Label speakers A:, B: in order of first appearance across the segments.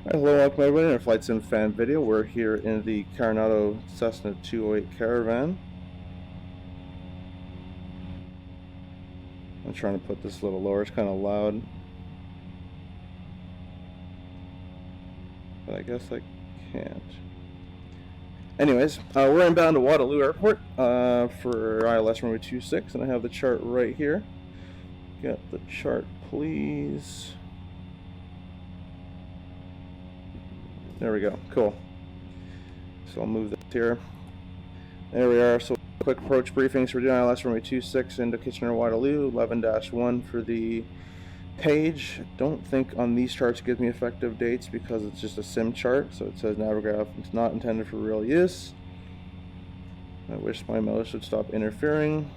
A: Hello, welcome everybody to our Flight Sim fan video. We're here in the Coronado Cessna 208 Caravan. I'm trying to put this a little lower, it's kind of loud. But I guess I can't. Anyways, we're inbound to Waterloo Airport for ILS runway 26, and I have the chart right here. Get the chart, please. There we go, cool. So I'll move this here. There we are. So quick approach briefings. We're doing ILS runway 26 into Kitchener-Waterloo, 11-1 for the page. Don't think on these charts it gives me effective dates because it's just a sim chart. So it says Navigraph. It's not intended for real use. I wish my mouse would stop interfering.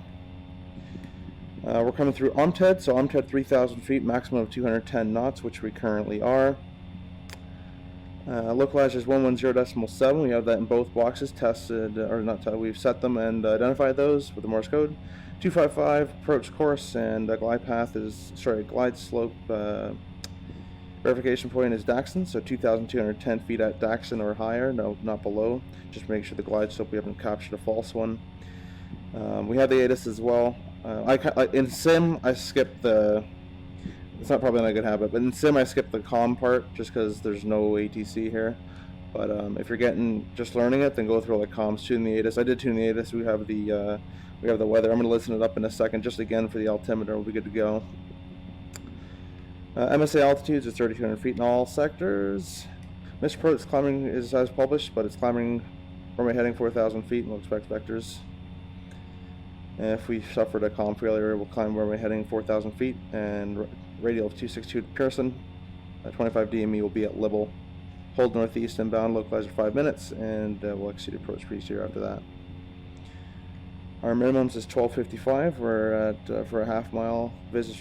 A: We're coming through OMTED. So OMTED 3,000 feet, maximum of 210 knots, which we currently are. Localizer is 110.7. We have that in both boxes, tested, or not tested, we've set them and identified those with the Morse code. 255 approach course, and glide path is, glide slope verification point is Daxon, so 2,210 feet at Daxon or higher, no, not below. Just make sure the glide slope, we haven't captured a false one. We have the ATIS as well. In sim, I skipped the, it's not probably not a good habit, but in sim I skipped the comm part just because there's no ATC here. But if you're just learning it, then go through all the comms, tune the ATIS. I did tune the ATIS. We have the weather. I'm going to listen it up in a second, just again for the altimeter. We'll be good to go. MSA altitudes is 3,200 feet in all sectors. Mr. Pro is climbing is as published, but it's climbing runway heading 4,000 feet, and we'll expect vectors. And if we suffered a comm failure, we'll climb runway heading 4,000 feet, and radial of 262 to Pearson. 25 DME will be at Libel. Hold northeast inbound, localizer 5 minutes, and we'll execute approach pre-steer after that. Our minimums is 1255. We're at for a half-mile visit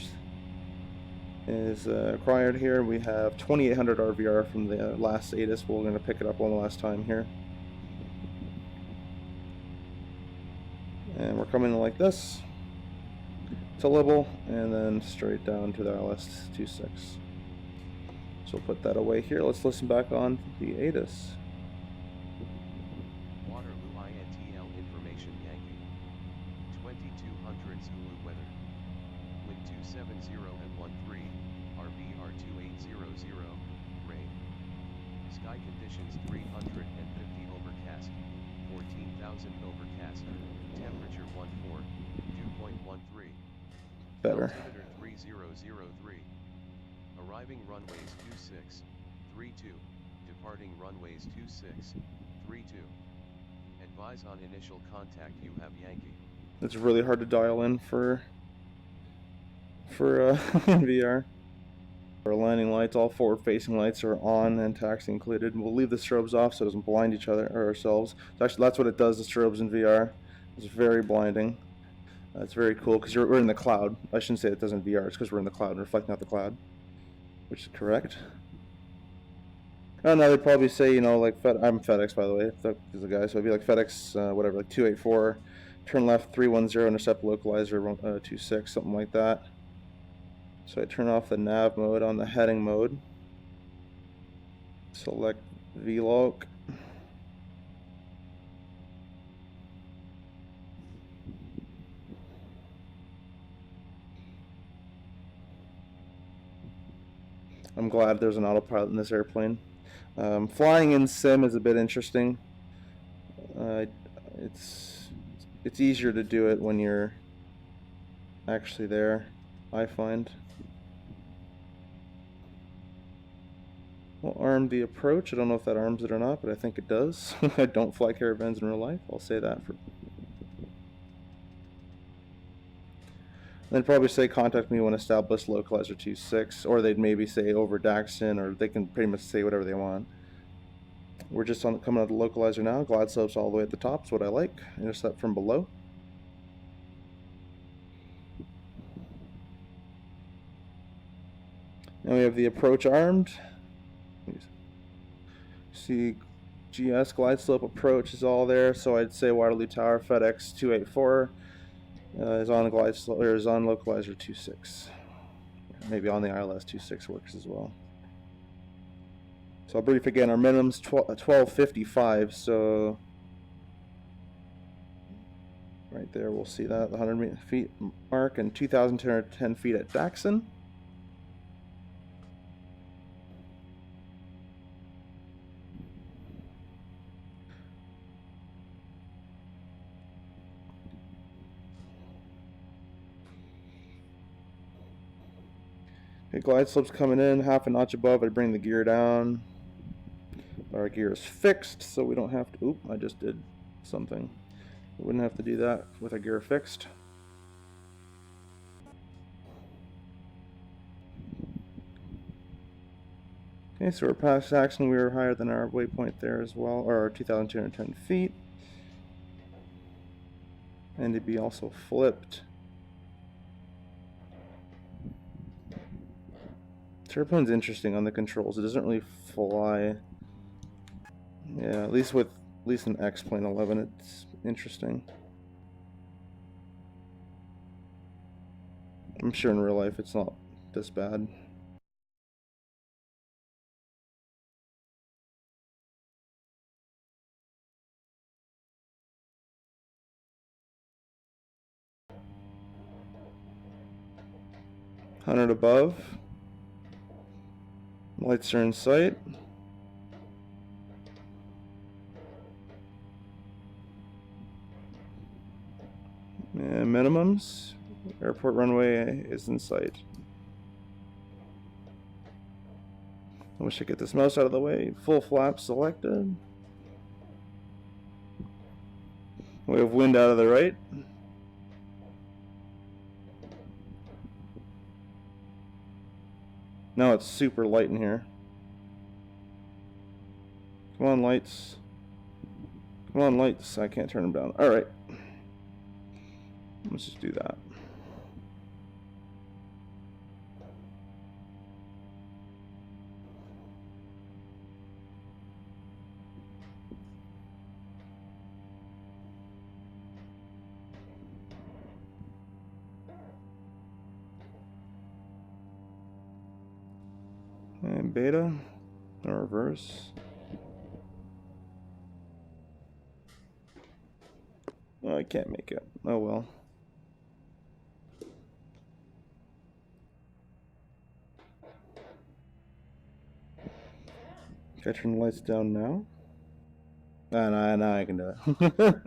A: is required here. We have 2,800 RVR from the last ATIS. We're going to pick it up one last time here. And we're coming in like this to Libel, and then straight down to the ILS 26. So we'll put that away here. Let's listen back on the ATIS.
B: Waterloo INTL information Yankee. 2200 Zulu weather. Wind 270 and 13, RVR 2800, rain. Sky conditions 350 overcast, 14,000 overcast, temperature 14, dew point 13.
A: Better.
B: Altimeter 3003. Arriving runways 2632, departing runways 2632. Advise on initial contact. You have Yankee.
A: It's really hard to dial in for VR. Our landing lights, all forward-facing lights are on and taxi included. We'll leave the strobes off so it doesn't blind each other or ourselves. So actually, that's what it does. The strobes in VR, it's very blinding. It's very cool because we're in the cloud. I shouldn't say it doesn't VR. It's because we're in the cloud, reflecting off the cloud, which is correct. Oh, now they'd probably say, you know, like I'm FedEx, by the way. That is the guy, so it'd be like FedEx, whatever, like 284, turn left 310, intercept localizer 26, something like that. So I turn off the nav mode on the heading mode. Select VLOC. I'm glad there's an autopilot in this airplane. Flying in sim is a bit interesting. It's easier to do it when you're actually there, I find. We'll arm the approach. I don't know if that arms it or not, but I think it does. I don't fly caravans in real life. I'll say that. They'd probably say contact me when established localizer 26, or they'd maybe say over Daxon, or they can pretty much say whatever they want. We're just coming out of the localizer now. Glide slope's all the way at the top, is what I like. Intercept from below. Now we have the approach armed. See, GS glide slope approach is all there, so I'd say Waterloo Tower FedEx 284 is on glide slope, or is on localizer 26. Maybe on the ILS 26 works as well. So I'll brief again. Our minimum's 1255. So right there, we'll see that the 100 feet mark and 2,210 feet at Daxon. Okay, glide slope's coming in half a notch above. I bring the gear down. Our gear is fixed, so we don't have to. Oop! I just did something. We wouldn't have to do that with our gear fixed. Okay, so we're past Saxon. We were higher than our waypoint there as well, or our 2,210 feet. And to be also flipped. This airplane's interesting on the controls. It doesn't really fly. Yeah, at least in X-Plane 11, it's interesting. I'm sure in real life it's not this bad. $100 above. Lights are in sight. And minimums. Airport runway is in sight. I wish I could get this mouse out of the way. Full flap selected. We have wind out of the right. Now it's super light in here. Come on, lights. Come on, lights. I can't turn them down. Alright. Let's just do that. And beta, or reverse. Oh, I can't make it. Oh well. Can I turn the lights down now? Now I can do it. Of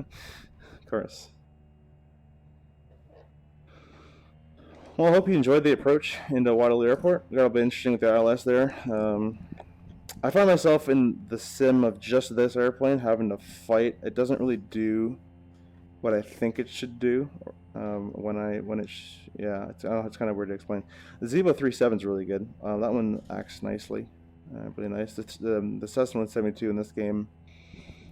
A: course. Well, I hope you enjoyed the approach into Waterloo Airport. That'll be interesting with the ILS there. I find myself in the sim of just this airplane having to fight. It doesn't really do what I think it should do. Yeah, it's kind of weird to explain. The Zebo 37 is really good. That one acts nicely, really nice. The Cessna 172 in this game,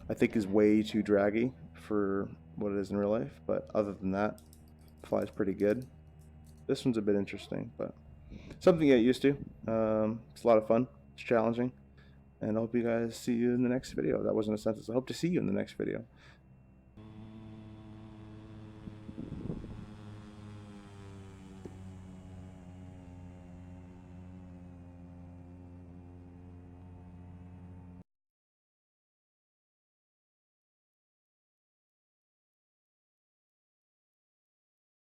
A: I think, is way too draggy for what it is in real life. But other than that, flies pretty good. This one's a bit interesting, but something to get used to. It's a lot of fun. It's challenging. And I hope you guys see you in the next video. That wasn't a sentence. I hope to see you in the next video.